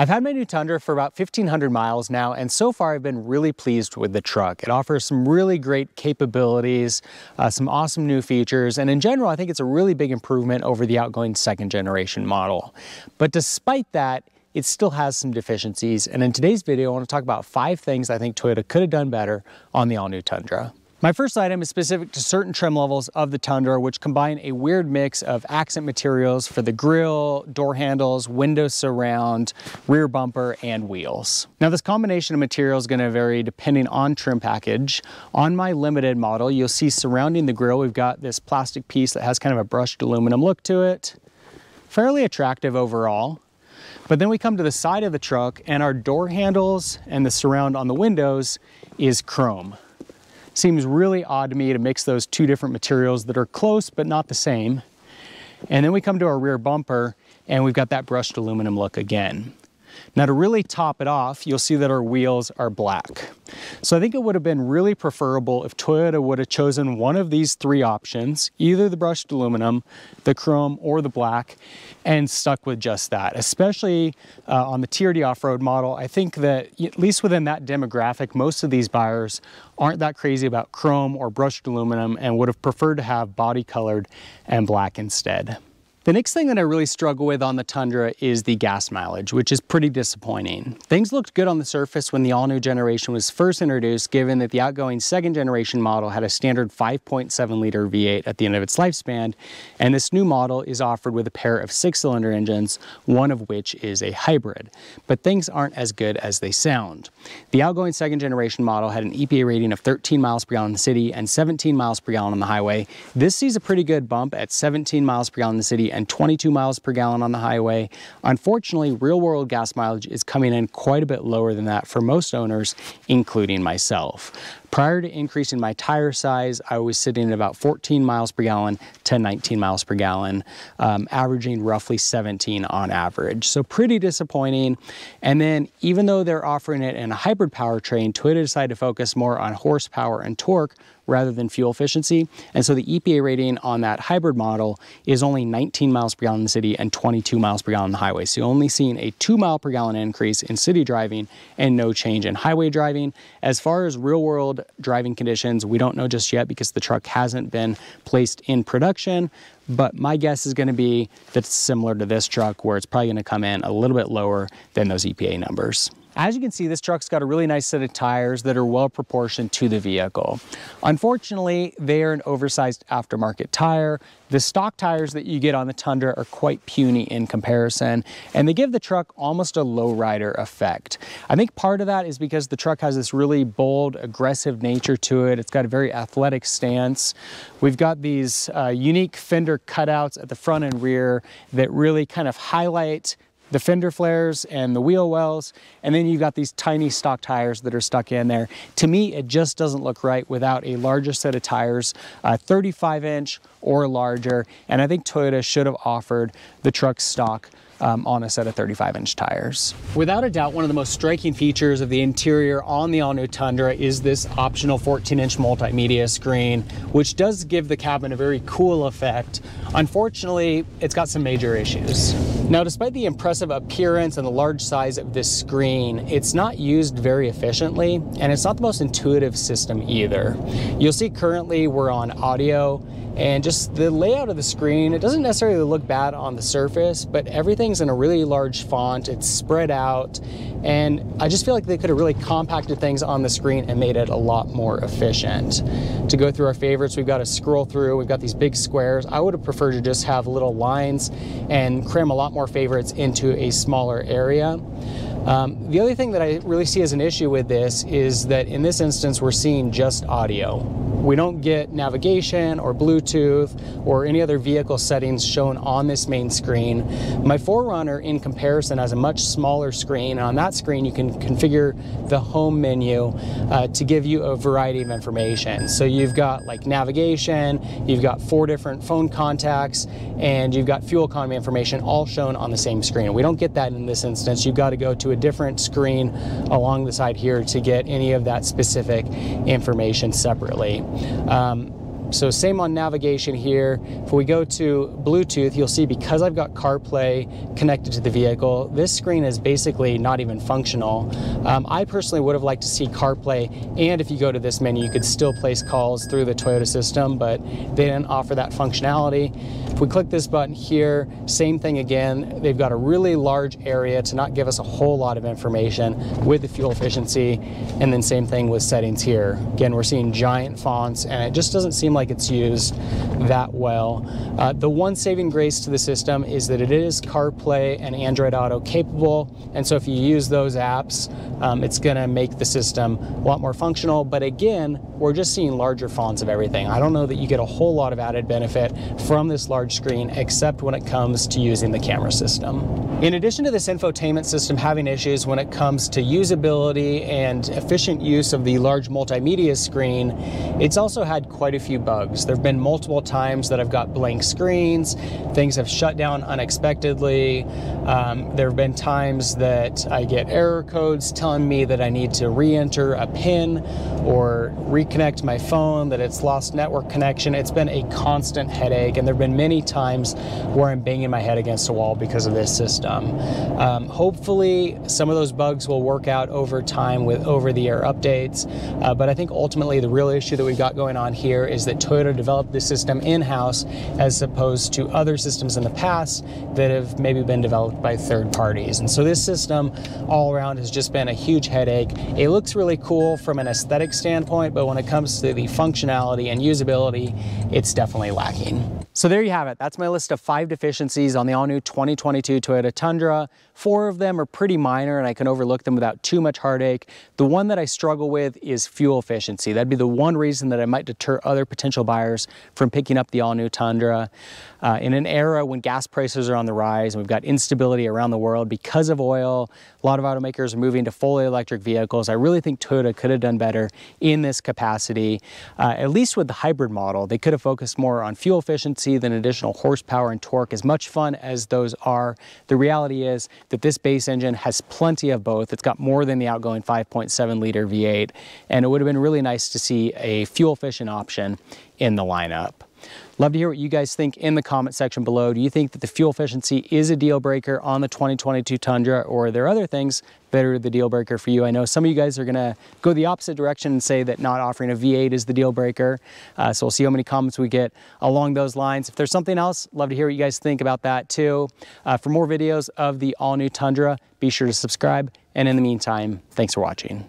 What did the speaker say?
I've had my new Tundra for about 1,500 miles now, and so far I've been really pleased with the truck. It offers some really great capabilities, some awesome new features, and in general I think it's a really big improvement over the outgoing second generation model. But despite that, it still has some deficiencies, and in today's video I want to talk about 5 things I think Toyota could have done better on the all-new Tundra. My first item is specific to certain trim levels of the Tundra, which combine a weird mix of accent materials for the grille, door handles, window surround, rear bumper, and wheels. Now this combination of materials is going to vary depending on trim package. On my limited model, you'll see surrounding the grille, we've got this plastic piece that has kind of a brushed aluminum look to it. Fairly attractive overall. But then we come to the side of the truck and our door handles and the surround on the windows is chrome. Seems really odd to me to mix those two different materials that are close but not the same. And then we come to our rear bumper and we've got that brushed aluminum look again. Now to really top it off, you'll see that our wheels are black. So I think it would have been really preferable if Toyota would have chosen one of these 3 options, either the brushed aluminum, the chrome, or the black, and stuck with just that. Especially on the TRD off-road model, I think that at least within that demographic, most of these buyers aren't that crazy about chrome or brushed aluminum and would have preferred to have body colored and black instead. The next thing that I really struggle with on the Tundra is the gas mileage, which is pretty disappointing. Things looked good on the surface when the all-new generation was first introduced, given that the outgoing second generation model had a standard 5.7 liter V8 at the end of its lifespan, and this new model is offered with a pair of 6-cylinder engines, one of which is a hybrid. But things aren't as good as they sound. The outgoing second generation model had an EPA rating of 13 miles per gallon in the city and 17 miles per gallon on the highway. This sees a pretty good bump at 17 miles per gallon in the city and 22 miles per gallon on the highway. Unfortunately, real-world gas mileage is coming in quite a bit lower than that for most owners, including myself. Prior to increasing my tire size, I was sitting at about 14 miles per gallon to 19 miles per gallon, averaging roughly 17 on average. So pretty disappointing. And then even though they're offering it in a hybrid powertrain, Toyota decided to focus more on horsepower and torque rather than fuel efficiency. And so the EPA rating on that hybrid model is only 19 miles per gallon in the city and 22 miles per gallon on the highway. So you're only seeing a 2 mile per gallon increase in city driving and no change in highway driving. As far as real world driving conditions, we don't know just yet because the truck hasn't been placed in production, but my guess is going to be that it's similar to this truck, where it's probably going to come in a little bit lower than those EPA numbers. As you can see, this truck's got a really nice set of tires that are well proportioned to the vehicle. Unfortunately, they are an oversized aftermarket tire. The stock tires that you get on the Tundra are quite puny in comparison, and they give the truck almost a lowrider effect. I think part of that is because the truck has this really bold, aggressive nature to it. It's got a very athletic stance. We've got these unique fender cutouts at the front and rear that really kind of highlight the fender flares and the wheel wells, and then you've got these tiny stock tires that are stuck in there. To me, it just doesn't look right without a larger set of tires, 35-inch or larger, and I think Toyota should have offered the truck stock on a set of 35-inch tires. Without a doubt, one of the most striking features of the interior on the all-new Tundra is this optional 14-inch multimedia screen, which does give the cabin a very cool effect. Unfortunately, it's got some major issues. Now, despite the impressive appearance and the large size of this screen, it's not used very efficiently, and it's not the most intuitive system either. You'll see currently we're on audio, and just the layout of the screen, it doesn't necessarily look bad on the surface, but everything's in a really large font, it's spread out, and I just feel like they could have really compacted things on the screen and made it a lot more efficient. To go through our favorites, we've got to scroll through, we've got these big squares. I would have preferred to just have little lines and cram a lot more favorites into a smaller area. The other thing that I really see as an issue with this is that in this instance, we're seeing just audio. We don't get navigation or Bluetooth or any other vehicle settings shown on this main screen. My 4Runner, in comparison, has a much smaller screen, and on that screen you can configure the home menu to give you a variety of information. So you've got like navigation, you've got 4 different phone contacts, and you've got fuel economy information all shown on the same screen. We don't get that in this instance. You've got to go to a different screen along the side here to get any of that specific information separately. So same on navigation here. If we go to Bluetooth, you'll see because I've got CarPlay connected to the vehicle, this screen is basically not even functional. I personally would have liked to see CarPlay, and if you go to this menu, you could still place calls through the Toyota system, but they didn't offer that functionality. If we click this button here, same thing again. They've got a really large area to not give us a whole lot of information with the fuel efficiency, and then same thing with settings here. Again, we're seeing giant fonts, and it just doesn't seem like it's used that well. The one saving grace to the system is that it is CarPlay and Android Auto capable, and so if you use those apps, it's gonna make the system a lot more functional. But again, we're just seeing larger fonts of everything. I don't know that you get a whole lot of added benefit from this large screen, except when it comes to using the camera system. In addition to this infotainment system having issues when it comes to usability and efficient use of the large multimedia screen, it's also had quite a few bugs. There have been multiple times that I've got blank screens, things have shut down unexpectedly. There have been times that I get error codes telling me that I need to re-enter a PIN or reconnect my phone, that it's lost network connection. It's been a constant headache, and there have been many times where I'm banging my head against a wall because of this system. Hopefully some of those bugs will work out over time with over-the-air updates, but I think ultimately the real issue that we've got going on here is that Toyota developed this system in-house as opposed to other systems in the past that have maybe been developed by third parties. And so this system all around has just been a huge headache. It looks really cool from an aesthetic standpoint, but when it comes to the functionality and usability, it's definitely lacking. So there you have it. That's my list of 5 deficiencies on the all-new 2022 Toyota Tundra. 4 of them are pretty minor and I can overlook them without too much heartache. The one that I struggle with is fuel efficiency. That'd be the one reason that I might deter other potential buyers from picking up the all-new Tundra. In an era when gas prices are on the rise and we've got instability around the world because of oil, a lot of automakers are moving to fully electric vehicles. I really think Toyota could have done better in this capacity, at least with the hybrid model. They could have focused more on fuel efficiency than additional horsepower and torque. As much fun as those are, the reality is that this base engine has plenty of both. It's got more than the outgoing 5.7 liter V8, and it would have been really nice to see a fuel efficient option in the lineup. Love to hear what you guys think in the comment section below. Do you think that the fuel efficiency is a deal breaker on the 2022 Tundra, or are there other things that are the deal breaker for you? I know some of you guys are gonna go the opposite direction and say that not offering a V8 is the deal breaker. So we'll see how many comments we get along those lines. If there's something else, love to hear what you guys think about that too. For more videos of the all-new Tundra, be sure to subscribe. And in the meantime, thanks for watching.